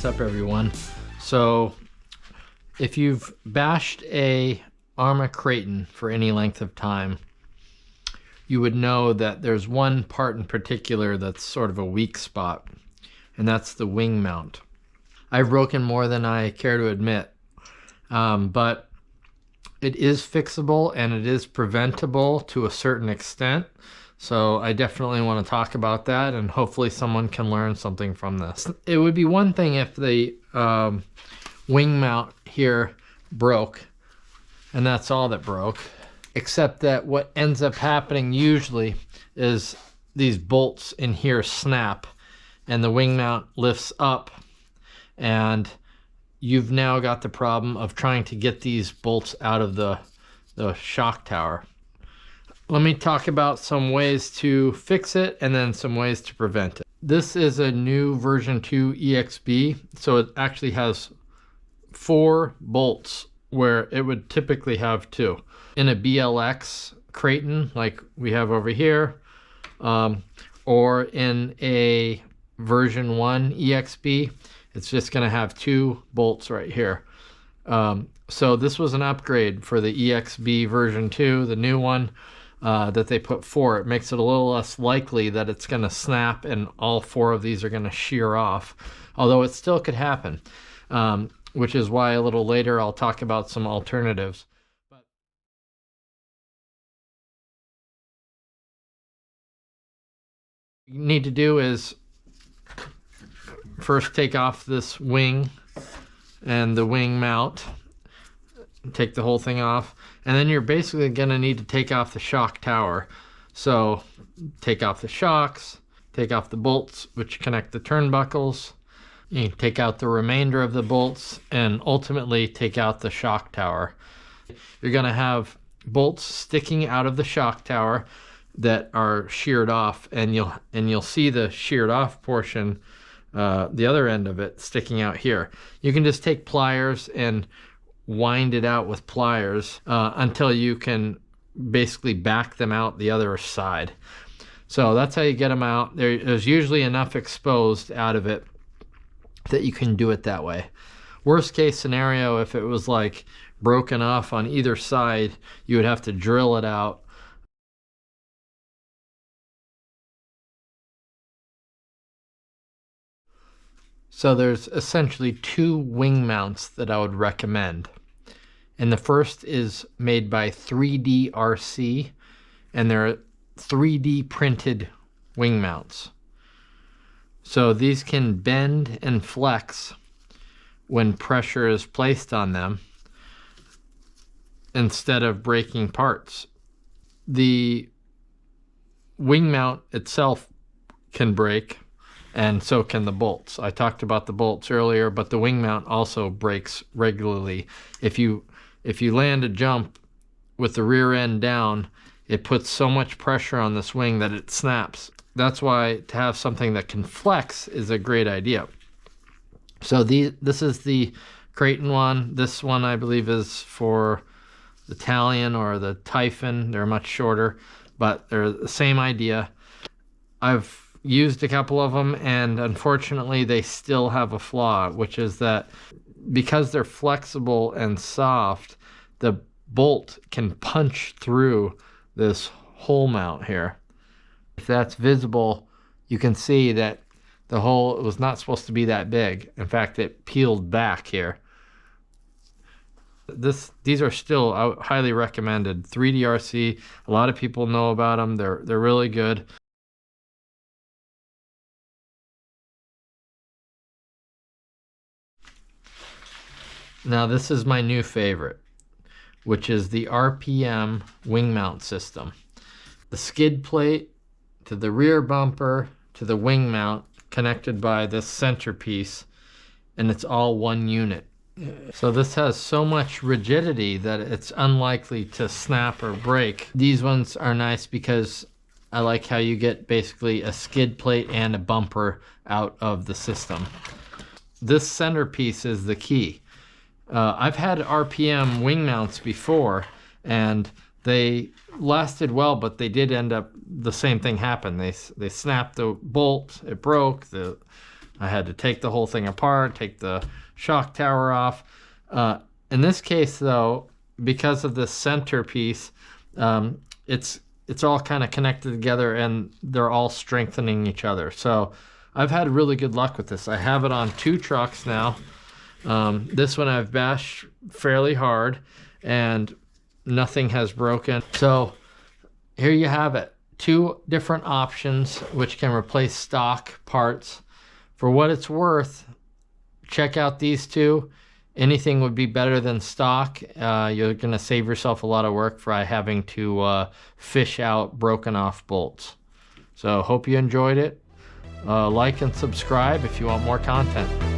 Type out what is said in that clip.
up, everyone? So if you've bashed a Arrma Kraton for any length of time, you would know that there's one part in particular that's sort of a weak spot, and that's the wing mount. I've broken more than I care to admit, but it is fixable and it is preventable to a certain extent. So I definitely want to talk about that, and hopefully someone can learn something from this. It would be one thing if the wing mount here broke, and that's all that broke, except that what ends up happening usually is these bolts in here snap and the wing mount lifts up, and you've now got the problem of trying to get these bolts out of the shock tower. Let me talk about some ways to fix it and then some ways to prevent it. This is a new version 2 EXB, so it actually has 4 bolts where it would typically have 2. In a BLX Kraton like we have over here, or in a version 1 EXB, it's just going to have 2 bolts right here. So this was an upgrade for the EXB version 2, the new one. That they put 4. It makes it a little less likely that it's going to snap and all 4 of these are going to shear off, although it still could happen, which is why a little later I'll talk about some alternatives. What you need to do is first take off this wing and the wing mount. Take the whole thing off, and then you're basically going to need to take off the shock tower. So take off the shocks, take off the bolts which connect the turnbuckles, you take out the remainder of the bolts, and ultimately take out the shock tower. You're going to have bolts sticking out of the shock tower that are sheared off, and you'll see the sheared off portion, the other end of it, sticking out here. You can just take pliers and wind it out with pliers until you can basically back them out the other side. So that's how you get them out. There's usually enough exposed out of it that you can do it that way. Worst case scenario, if it was like broken off on either side, you would have to drill it out. So there's essentially 2 wing mounts that I would recommend. And the first is made by 3D RC, and they're 3D printed wing mounts. So these can bend and flex when pressure is placed on them instead of breaking parts. The wing mount itself can break, and so can the bolts. I talked about the bolts earlier, but the wing mount also breaks regularly. If you land a jump with the rear end down, it puts so much pressure on this wing that it snaps. That's why to have something that can flex is a great idea. So this is the Kraton one. This one I believe is for the Italian or the Typhon. They're much shorter, but they're the same idea. I've used a couple of them, and unfortunately they still have a flaw, which is that because they're flexible and soft, the bolt can punch through this hole mount here. If that's visible, you can see that the hole was not supposed to be that big. In fact, it peeled back here. These are still highly recommended. 3D RC, a lot of people know about them. They're really good. Now this is my new favorite, which is the RPM wing mount system. The skid plate to the rear bumper to the wing mount connected by this centerpiece, and it's all one unit. So this has so much rigidity that it's unlikely to snap or break. These ones are nice because I like how you get basically a skid plate and a bumper out of the system. This centerpiece is the key. I've had RPM wing mounts before, and they lasted well, but they did end up, the same thing happened. They snapped the bolt, it broke, the I had to take the whole thing apart, take the shock tower off. In this case, though, because of this centerpiece, it's all kind of connected together and they're all strengthening each other. So I've had really good luck with this. I have it on 2 trucks now. This one I've bashed fairly hard and nothing has broken. So here you have it. 2 different options which can replace stock parts. For what it's worth, check out these 2. Anything would be better than stock. You're going to save yourself a lot of work by having to fish out broken off bolts. So hope you enjoyed it. Like and subscribe if you want more content.